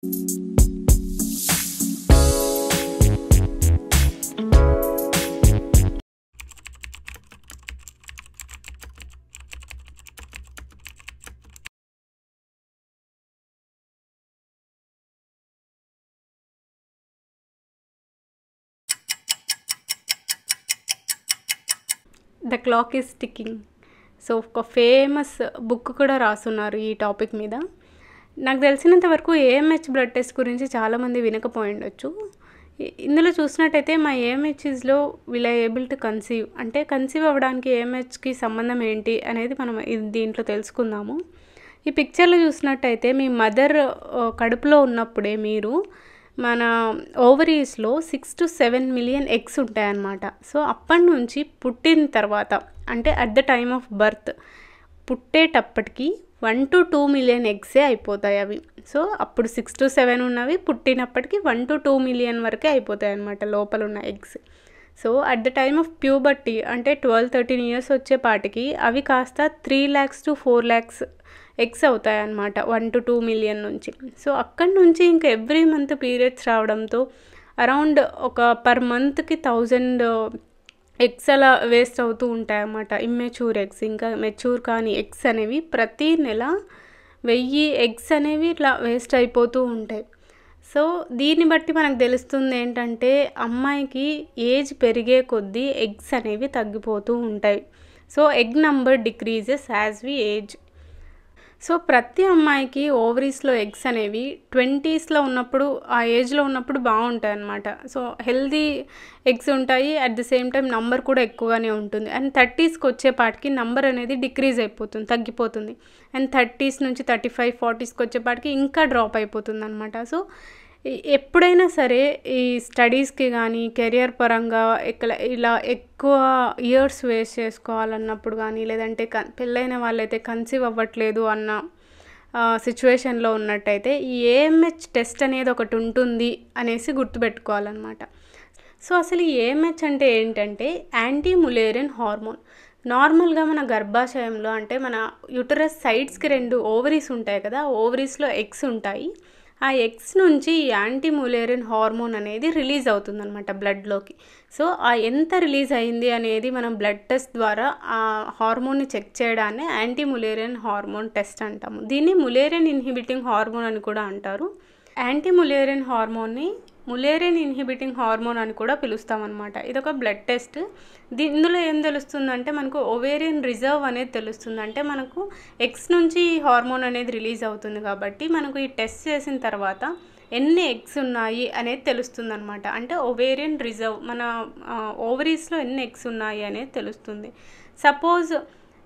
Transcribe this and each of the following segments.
The clock is ticking. So ఒక famous book కూడా రాస్తున్నారు ఈ టాపిక్ మీద. నాకు తెలిసినంత వరకు ఏఎంహెచ్ బ్లడ్ టెస్ట్ గురించి చాలామంది వినకపోయి ఉండొచ్చు. ఇందులో చూసినట్టయితే మా ఏఎంహెచ్లో will I able to conceive అంటే కన్సీవ్ అవ్వడానికి ఏఎంహెచ్కి సంబంధం ఏంటి అనేది మనం దీంట్లో తెలుసుకుందాము. ఈ పిక్చర్లో చూసినట్టయితే మీ మదర్ కడుపులో ఉన్నప్పుడే మీరు మన ఓవరీస్లో 6 to 7 మిలియన్ ఎగ్స్ ఉంటాయన్నమాట. సో అప్పటి నుంచి పుట్టిన తర్వాత అంటే at the time of birth పుట్టేటప్పటికి 1 to 2 మిలియన్ ఎగ్సే అయిపోతాయి అవి. సో అప్పుడు 6 to 7 ఉన్నవి పుట్టినప్పటికి 1 to 2 మిలియన్ వరకే అయిపోతాయి అన్నమాట లోపల ఉన్న eggs. So at the time of puberty అంటే 12-13 ఇయర్స్ వచ్చేపాటికి అవి కాస్త 3 lakhs to 4 lakhs ఎగ్స్ అవుతాయి అన్నమాట 1 to 2 మిలియన్ నుంచి. సో అక్కడి నుంచి ఇంకా ఎవ్రీ మంత్ పీరియడ్స్ రావడంతో అరౌండ్ ఒక పర్ మంత్కి 1000 ఎగ్స్ అలా వేస్ట్ అవుతూ ఉంటాయి అన్నమాట. ఇమ్మెచ్యూర్ ఎగ్స్, ఇంకా మెచ్యూర్ కానీ ఎగ్స్ అనేవి ప్రతి నెల 1000 ఎగ్స్ అనేవి ఇట్లా వేస్ట్ అయిపోతూ ఉంటాయి. సో దీన్ని బట్టి మనకు తెలుస్తుంది ఏంటంటే అమ్మాయికి ఏజ్ పెరిగే కొద్దీ ఎగ్స్ అనేవి తగ్గిపోతూ ఉంటాయి. So egg number decreases as we age. So ప్రతి అమ్మాయికి ఓవరీస్లో ఎగ్స్ అనేవి 20sలో ఉన్నప్పుడు ఆ ఏజ్లో ఉన్నప్పుడు బాగుంటాయి అన్నమాట. సో హెల్దీ ఎగ్స్ ఉంటాయి, at the same time number కూడా ఎక్కువగానే ఉంటుంది. అండ్ 30sకి వచ్చేపాటికి నంబర్ అనేది డిక్రీజ్ అయిపోతుంది, తగ్గిపోతుంది. అండ్ 30s నుంచి 35, 40sకి వచ్చేపాటికి ఇంకా డ్రాప్ అయిపోతుంది అనమాట. సో ఎప్పుడైనా సరే ఈ స్టడీస్కి కానీ కెరియర్ పరంగా ఇలా ఎక్కువ ఇయర్స్ వేస్ట్ చేసుకోవాలన్నప్పుడు కానీ లేదంటే పెళ్ళైన వాళ్ళైతే కన్సీవ్ అవ్వట్లేదు అన్న సిచ్యువేషన్లో ఉన్నట్టయితే ఈ ఏఎంహెచ్ టెస్ట్ అనేది ఒకటి ఉంటుంది అనేసి గుర్తుపెట్టుకోవాలన్నమాట. సో అసలు ఈ ఏఎంహెచ్ అంటే ఏంటంటే యాంటీ ములేరియన్ హార్మోన్. నార్మల్గా మన గర్భాశయంలో అంటే మన యూటరస్ సైడ్స్కి 2 ఓవరీస్ ఉంటాయి కదా, ఓవరీస్లో ఎగ్స్ ఉంటాయి. ఆ ఎగ్స్ నుంచి ఈ యాంటీ ములేరియన్ హార్మోన్ అనేది రిలీజ్ అవుతుందన్నమాట బ్లడ్లోకి. సో ఆ ఎంత రిలీజ్ అయింది అనేది మనం బ్లడ్ టెస్ట్ ద్వారా ఆ హార్మోన్ని చెక్ చేయడాన్ని యాంటీ ములేరియన్ హార్మోన్ టెస్ట్ అంటాము. దీన్ని ములేరియన్ ఇన్హిబిటింగ్ హార్మోన్ అని కూడా అంటారు. యాంటీ ములేరియన్ హార్మోన్ని ములేరియన్ ఇన్హిబిటింగ్ హార్మోన్ అని కూడా పిలుస్తామన్నమాట. ఇదొక బ్లడ్ టెస్ట్. ఇందులో ఏం తెలుస్తుందంటే మనకు ఓవేరియన్ రిజర్వ్ అనేది తెలుస్తుంది. అంటే మనకు ఎగ్స్ నుంచి ఈ హార్మోన్ అనేది రిలీజ్ అవుతుంది కాబట్టి మనకు ఈ టెస్ట్ చేసిన తర్వాత ఎన్ని ఎగ్స్ ఉన్నాయి అనేది తెలుస్తుంది అనమాట. అంటే ఓవేరియన్ రిజర్వ్ మన ఓవరీస్లో ఎన్ని ఎగ్స్ ఉన్నాయి అనేది తెలుస్తుంది. సపోజ్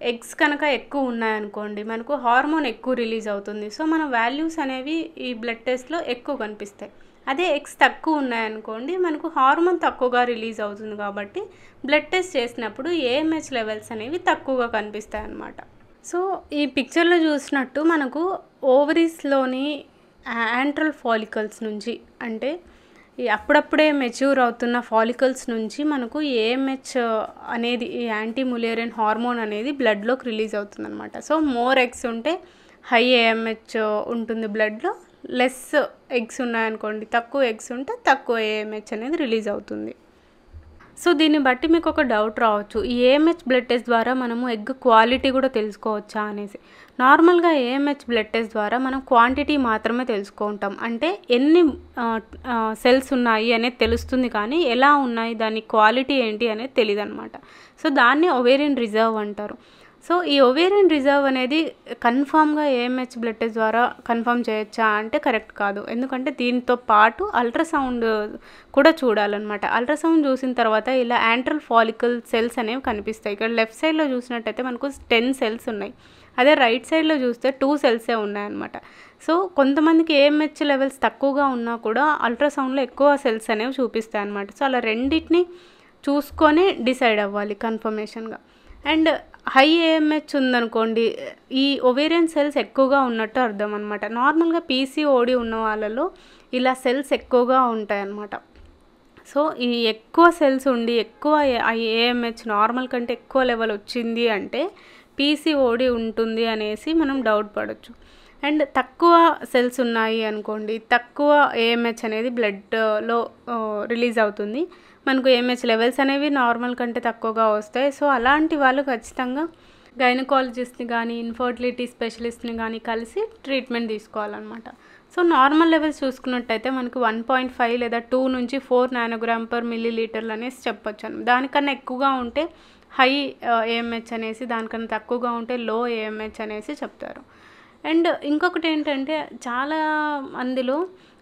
ఎగ్స్ కనుక ఎక్కువ ఉన్నాయనుకోండి మనకు హార్మోన్ ఎక్కువ రిలీజ్ అవుతుంది. సో మన వాల్యూస్ అనేవి ఈ బ్లడ్ టెస్ట్లో ఎక్కువ కనిపిస్తాయి. అదే ఎగ్స్ తక్కువ ఉన్నాయనుకోండి మనకు హార్మోన్ తక్కువగా రిలీజ్ అవుతుంది కాబట్టి బ్లడ్ టెస్ట్ చేసినప్పుడు ఏఎంహెచ్ లెవెల్స్ అనేవి తక్కువగా కనిపిస్తాయి అన్నమాట. సో ఈ పిక్చర్లో చూసినట్టు మనకు ఓవరీస్లోని యాంట్రల్ ఫాలికల్స్ నుంచి అంటే అప్పుడప్పుడే మెచ్యూర్ అవుతున్న ఫాలికల్స్ నుంచి మనకు ఏఎంహెచ్ అనేది ఈ యాంటీ ములేరియన్ హార్మోన్ అనేది బ్లడ్లోకి రిలీజ్ అవుతుంది అనమాట. సో మోర్ ఎగ్స్ ఉంటే హై ఏఎంహెచ్ ఉంటుంది బ్లడ్లో, లెస్ ఎగ్స్ ఉన్నాయనుకోండి తక్కువ ఎగ్స్ ఉంటే తక్కువ ఏఎంహెచ్ అనేది రిలీజ్ అవుతుంది. సో దీన్ని బట్టి మీకు ఒక డౌట్ రావచ్చు, ఈ ఏఎంహెచ్ బ్లడ్ టెస్ట్ ద్వారా మనము ఎగ్ క్వాలిటీ కూడా తెలుసుకోవచ్చా అనేసి. నార్మల్గా ఏఎంహెచ్ బ్లడ్ టెస్ట్ ద్వారా మనం క్వాంటిటీ మాత్రమే తెలుసుకుంటాం. అంటే ఎన్ని సెల్స్ ఉన్నాయి అనేది తెలుస్తుంది కానీ ఎలా ఉన్నాయి దాని క్వాలిటీ ఏంటి అనేది తెలియదు అనమాట. సో దాన్ని ఓవేరియన్ రిజర్వ్ అంటారు. సో ఈ ఓవేరియన్ రిజర్వ్ అనేది కన్ఫామ్గా ఏఎంహెచ్ బ్లడ్ టెస్ట్ ద్వారా కన్ఫర్మ్ చేయొచ్చా అంటే కరెక్ట్ కాదు. ఎందుకంటే దీంతో పాటు అల్ట్రాసౌండ్ కూడా చూడాలన్నమాట. అల్ట్రాసౌండ్ చూసిన తర్వాత ఇలా యాంట్రల్ ఫాలికల్ సెల్స్ అనేవి కనిపిస్తాయి. ఇక్కడ లెఫ్ట్ సైడ్లో చూసినట్టయితే మనకు 10 cells ఉన్నాయి, అదే రైట్ సైడ్లో చూస్తే 2 cellsే ఉన్నాయన్నమాట. సో కొంతమందికి ఏఎంహెచ్ లెవెల్స్ తక్కువగా ఉన్నా కూడా అల్ట్రాసౌండ్లో ఎక్కువ సెల్స్ అనేవి చూపిస్తాయి అన్నమాట. సో అలా రెండింటిని చూసుకొని డిసైడ్ అవ్వాలి కన్ఫర్మేషన్గా. అండ్ హై ఏఎంహెచ్ ఉందనుకోండి ఈ ఓవేరియన్ సెల్స్ ఎక్కువగా ఉన్నట్టు అర్థం అనమాట. నార్మల్గా పీసీఓడి ఉన్న వాళ్ళలో ఇలా సెల్స్ ఎక్కువగా ఉంటాయన్నమాట. సో ఈ ఎక్కువ సెల్స్ ఉండి ఎక్కువ ఏఎంహెచ్ నార్మల్ కంటే ఎక్కువ లెవెల్ వచ్చింది అంటే పీసీఓడి ఉంటుంది అనేసి మనం డౌట్ పడవచ్చు. అండ్ తక్కువ సెల్స్ ఉన్నాయి అనుకోండి, తక్కువ ఏఎంహెచ్ అనేది బ్లడ్లో రిలీజ్ అవుతుంది. మనకు ఏఎంహెచ్ లెవెల్స్ అనేవి నార్మల్ కంటే తక్కువగా వస్తాయి. సో అలాంటి వాళ్ళు ఖచ్చితంగా గైనకాలజిస్ట్ని కానీ ఇన్ఫర్టిలిటీ స్పెషలిస్ట్ని కానీ కలిసి ట్రీట్మెంట్ తీసుకోవాలన్నమాట. సో నార్మల్ లెవెల్స్ చూసుకున్నట్టయితే మనకు 1.5 లేదా 2 నుంచి 4 నానోగ్రామ్/మిల్లీలీటర్లు అనేసి చెప్పొచ్చు. దానికన్నా ఎక్కువగా ఉంటే హై ఏఎంహెచ్ అనేసి, దానికన్నా తక్కువగా ఉంటే లో ఏఎంహెచ్ అనేసి చెప్తారు. అండ్ ఇంకొకటి ఏంటంటే చాలా మందిలో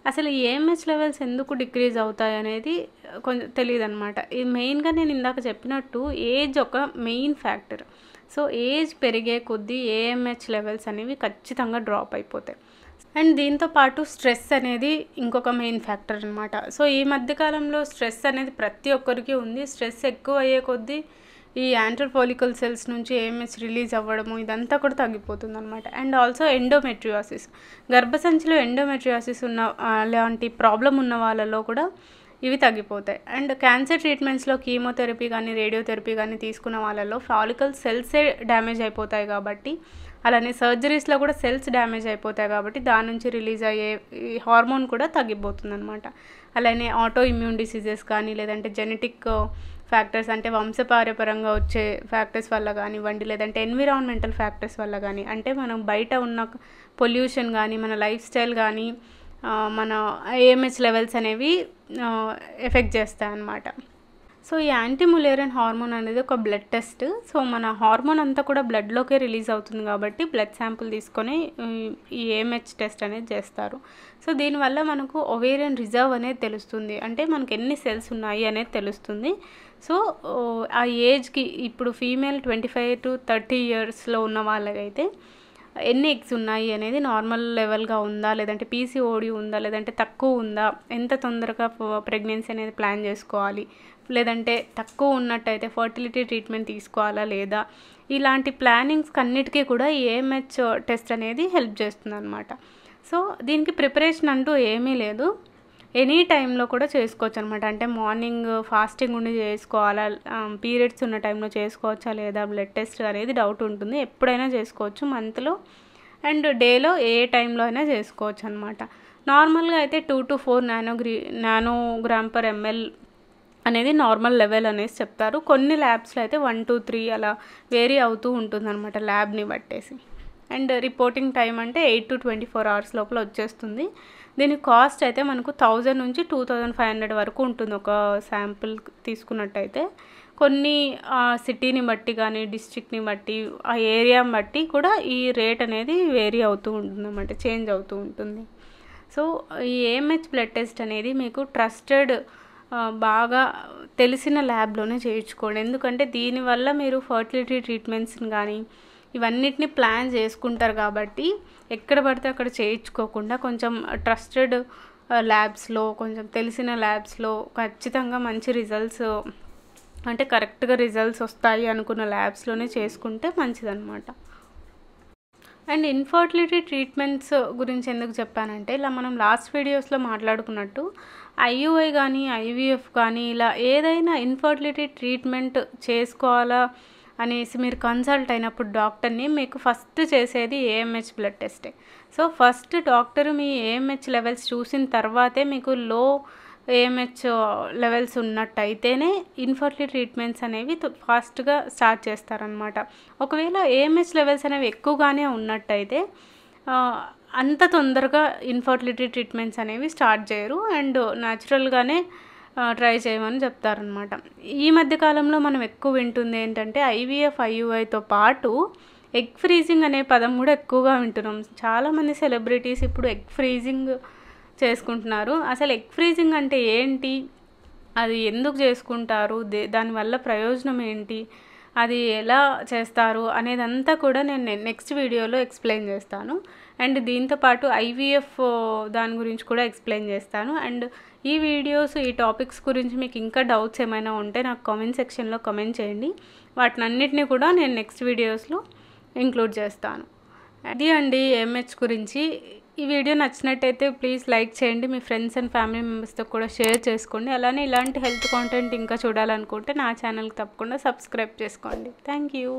అసలు ఏఎంహెచ్ లెవెల్స్ ఎందుకు డిక్రీజ్ అవుతాయి అనేది కొంచెం తెలియదు అనమాట. ఇది మెయిన్గా నేను ఇందాక చెప్పినట్టు ఏజ్ ఒక మెయిన్ ఫ్యాక్టర్. సో ఏజ్ పెరిగే కొద్దీ ఏఎంహెచ్ లెవెల్స్ అనేవి ఖచ్చితంగా డ్రాప్ అయిపోతాయి. అండ్ దీంతో పాటు స్ట్రెస్ అనేది ఇంకొక మెయిన్ ఫ్యాక్టర్ అనమాట. సో ఈ మధ్యకాలంలో స్ట్రెస్ అనేది ప్రతి ఒక్కరికి ఉంది. స్ట్రెస్ ఎక్కువ అయ్యే కొద్దీ ఈ యాంట్రల్ ఫాలికల్ సెల్స్ నుంచి ఏఎంహెచ్ రిలీజ్ అవ్వడము ఇదంతా కూడా తగ్గిపోతుంది అనమాట. అండ్ ఆల్సో ఎండోమెట్రియాసిస్, గర్భసంచిలో ఎండోమెట్రియాసిస్ ఉన్న అలాంటి ప్రాబ్లం ఉన్న వాళ్ళలో కూడా ఇవి తగ్గిపోతాయి. అండ్ క్యాన్సర్ ట్రీట్మెంట్స్లో కీమోథెరపీ కానీ రేడియోథెరపీ కానీ తీసుకున్న వాళ్ళలో ఫాలికల్ సెల్సే డ్యామేజ్ అయిపోతాయి కాబట్టి, అలానే సర్జరీస్లో కూడా సెల్స్ డ్యామేజ్ అయిపోతాయి కాబట్టి దాని నుంచి రిలీజ్ అయ్యే ఈ హార్మోన్ కూడా తగ్గిపోతుంది అనమాట. అలానే ఆటో ఇమ్యూన్ డిసీజెస్ కానీ లేదంటే జెనెటిక్ ఫ్యాక్టర్స్ అంటే వంశపార్యపరంగా వచ్చే ఫ్యాక్టర్స్ వల్ల కానివ్వండి, లేదంటే ఎన్విరాన్మెంటల్ ఫ్యాక్టర్స్ వల్ల కానీ, అంటే మనం బయట ఉన్న పొల్యూషన్ కానీ మన లైఫ్ స్టైల్ కానీ మన ఏఎంహెచ్ లెవెల్స్ అనేవి ఎఫెక్ట్ చేస్తాయి అన్నమాట. సో ఈ యాంటీములేరియన్ హార్మోన్ అనేది ఒక బ్లడ్ టెస్ట్. సో మన హార్మోన్ అంతా కూడా బ్లడ్లోకే రిలీజ్ అవుతుంది కాబట్టి బ్లడ్ శాంపుల్ తీసుకొని ఈ ఏఎంహెచ్ టెస్ట్ అనేది చేస్తారు. సో దీనివల్ల మనకు ఓవేరియన్ రిజర్వ్ అనేది తెలుస్తుంది, అంటే మనకు ఎన్ని సెల్స్ ఉన్నాయి అనేది తెలుస్తుంది. సో ఆ ఏజ్కి ఇప్పుడు ఫీమేల్ 25 to 30 ఇయర్స్లో ఉన్న వాళ్ళకైతే ఎన్ని ఎగ్స్ ఉన్నాయి అనేది నార్మల్ లెవెల్గా ఉందా, లేదంటే పీసీఓడి ఉందా, లేదంటే తక్కువ ఉందా, ఎంత తొందరగా ప్రెగ్నెన్సీ అనేది ప్లాన్ చేసుకోవాలి, లేదంటే తక్కువ ఉన్నట్టయితే ఫర్టిలిటీ ట్రీట్మెంట్ తీసుకోవాలా లేదా, ఇలాంటి ప్లానింగ్స్కి అన్నిటికీ కూడా ఈ ఏఎంహెచ్ టెస్ట్ అనేది హెల్ప్ చేస్తుంది అనమాట. సో దీనికి ప్రిపరేషన్ అంటూ ఏమీ లేదు, ఎనీ టైంలో కూడా చేసుకోవచ్చు అనమాట. అంటే మార్నింగ్ ఫాస్టింగ్ ఉండి చేసుకోవాలా, పీరియడ్స్ ఉన్న టైంలో చేసుకోవచ్చా లేదా బ్లడ్ టెస్ట్ అనేది డౌట్ ఉంటుంది. ఎప్పుడైనా చేసుకోవచ్చు మంత్లో, అండ్ డేలో ఏ టైంలో అయినా చేసుకోవచ్చు అనమాట. నార్మల్గా అయితే 2 to 4 నానోగ్రామ్/ml అనేది నార్మల్ లెవెల్ అనేసి చెప్తారు. కొన్ని ల్యాబ్స్లో అయితే 1 to 3 అలా వేరీ అవుతూ ఉంటుంది అనమాట ల్యాబ్ని బట్టేసి. అండ్ రిపోర్టింగ్ టైం అంటే 8 to 24 hours లోపల వచ్చేస్తుంది. దీని కాస్ట్ అయితే మనకు 1000 నుంచి 2500 వరకు ఉంటుంది ఒక శాంపుల్ తీసుకున్నట్టయితే. కొన్ని సిటీని బట్టి కానీ డిస్ట్రిక్ట్ని బట్టి ఆ ఏరియాని బట్టి కూడా ఈ రేట్ అనేది వేరీ అవుతూ ఉంటుంది అన్నమాట, చేంజ్ అవుతూ ఉంటుంది. సో ఈ ఏఎంహెచ్ బ్లడ్ టెస్ట్ అనేది మీకు ట్రస్టెడ్ బాగా తెలిసిన ల్యాబ్లోనే చేయించుకోండి. ఎందుకంటే దీనివల్ల మీరు ఫర్టిలిటీ ట్రీట్మెంట్స్ని కానీ ఇవన్నిటిని ప్లాన్ చేసుకుంటారు కాబట్టి ఎక్కడ పడితే అక్కడ చేయించుకోకుండా కొంచెం ట్రస్టెడ్ ల్యాబ్స్లో, కొంచెం తెలిసిన ల్యాబ్స్లో ఖచ్చితంగా మంచి రిజల్ట్స్ అంటే కరెక్ట్గా రిజల్ట్స్ వస్తాయి అనుకున్న ల్యాబ్స్లోనే చేసుకుంటే మంచిదన్నమాట. అండ్ ఇన్ఫర్టిలిటీ ట్రీట్మెంట్స్ గురించి ఎందుకు చెప్పానంటే, ఇలా మనం లాస్ట్ వీడియోస్లో మాట్లాడుకున్నట్టు ఐయుఐ కానీ ఐవీఎఫ్ కానీ ఇలా ఏదైనా ఇన్ఫర్టిలిటీ ట్రీట్మెంట్ చేసుకోవాలా అనేసి మీరు కన్సల్ట్ అయినప్పుడు డాక్టర్ని మీకు ఫస్ట్ చేసేది ఏఎంహెచ్ బ్లడ్ టెస్టే. సో ఫస్ట్ డాక్టర్ మీ ఏఎంహెచ్ లెవెల్స్ చూసిన తర్వాతే మీకు లో ఏఎంహెచ్ లెవెల్స్ ఉన్నట్టయితేనే ఇన్ఫర్టిలిటీ ట్రీట్మెంట్స్ అనేవి ఫాస్ట్గా స్టార్ట్ చేస్తారనమాట. ఒకవేళ ఏఎంహెచ్ లెవెల్స్ అనేవి ఎక్కువగానే ఉన్నట్టయితే అంత తొందరగా ఇన్ఫర్టిలిటీ ట్రీట్మెంట్స్ అనేవి స్టార్ట్ చేయరు, అండ్ న్యాచురల్గానే ట్రై చేయమని చెప్తారనమాట. ఈ మధ్యకాలంలో మనం ఎక్కువ వింటుంది ఏంటంటే ఐవీఎఫ్ ఐయుఐతో పాటు ఎగ్ ఫ్రీజింగ్ అనే పదం కూడా ఎక్కువగా వింటున్నాం. చాలామంది సెలబ్రిటీస్ ఇప్పుడు ఎగ్ ఫ్రీజింగ్ చేసుకుంటున్నారు. అసలు ఎగ్ ఫ్రీజింగ్ అంటే ఏంటి, అది ఎందుకు చేసుకుంటారు, దానివల్ల ప్రయోజనం ఏంటి, అది ఎలా చేస్తారు అనేదంతా కూడా నేను నెక్స్ట్ వీడియోలో ఎక్స్ప్లెయిన్ చేస్తాను. అండ్ దీంతోపాటు ఐవీఎఫ్ దాని గురించి కూడా ఎక్స్ప్లెయిన్ చేస్తాను. అండ్ ఈ వీడియోస్ ఈ టాపిక్స్ గురించి మీకు ఇంకా డౌట్స్ ఏమైనా ఉంటే నాకు కామెంట్ సెక్షన్లో కామెంట్ చేయండి. వాటినన్నిటిని కూడా నేను నెక్స్ట్ వీడియోస్లో ఇంక్లూడ్ చేస్తాను. అది అండి ఏఎంహెచ్ గురించి. ఈ వీడియో నచ్చినట్టయితే ప్లీజ్ లైక్ చేయండి, మీ ఫ్రెండ్స్ అండ్ ఫ్యామిలీ మెంబర్స్తో కూడా షేర్ చేసుకోండి. అలానే ఇలాంటి హెల్త్ కాంటెంట్ ఇంకా చూడాలనుకుంటే నా ఛానల్కి తప్పకుండా సబ్స్క్రైబ్ చేసుకోండి. Thank you.